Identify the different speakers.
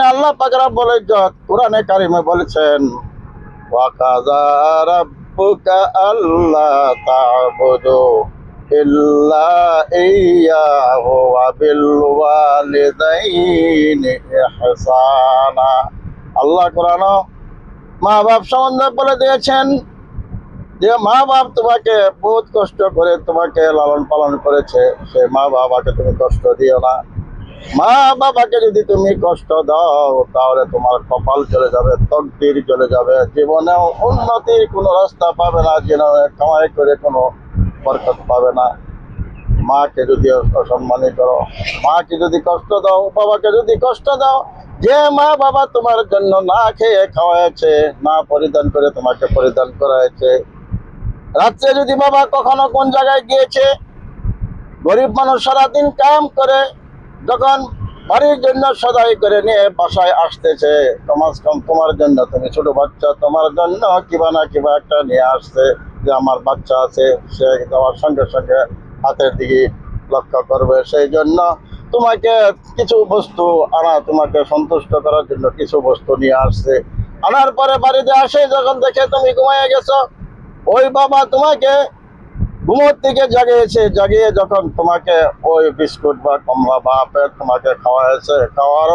Speaker 1: আল্লাহ পাক রব্বুল ইজ্জত কোরআনে কারিমে বলেছেন, ওয়া কাযা রাব্বুকা আল্লা তা'বুদু ইল্লা ইয়্যাহু ওয়া বিল ওয়ালিদাইনি ইহসানা। আল্লাহ কোরআন মা বাপ সম্বন্ধে বলে দিয়েছেন যে মা বাপ তোমাকে বহুত কষ্ট করে তোমাকে লালন পালন করেছে, সেই মা বাবাকে তুমি কষ্ট দিও না। মা বাবাকে যদি তুমি কষ্ট দাও তাহলে তোমার কপাল চলে যাবে, তকদির চলে যাবে, জীবনেও উন্নতির কোনো রাস্তা পাবে না, জীবনে কামাই করে কোনো বরকত পাবে না। মাকে যদি অসম্মানী করো, মাকে যদি কষ্ট দাও, বাবাকে যদি কষ্ট দাও, যে মা বাবা তোমার জন্য না খেয়ে খাওয়াইছে, না পরিধান করে তোমাকে পরিধান করাইছে, রাত্রে যদি বাবা কখনো কোন জায়গায় গিয়েছে, গরিব মানুষ সারাদিন কাম করে যখন বাড়ির জন্য সদাই করে নিয়ে বাসায় আসতেছে, কমাস কম তোমার জন্য, তুমি ছোট বাচ্চা, তোমার জন্য কিবা না কিবা একটা নিয়ে আসছে, যে আমার বাচ্চা আছে, সে যাওয়ার সঙ্গে সঙ্গে হাতের দিকে লক্ষ্য করবে, সেই জন্য তোমাকে কিছু বস্তু আনা, তোমাকে সন্তুষ্ট করার জন্য কিছু বস্তু নিয়ে আসছে। আনার পরে বাড়িতে আসে যখন দেখে তুমি ঘুমাইয়া গেছো, ওই বাবা তোমাকে ঘুমোর থেকে জাগিয়েছে, জাগিয়ে যখন তোমাকে ওই বিস্কুট বা কমলা বা আপেল তোমাকে খাওয়াইছে, খাওয়ার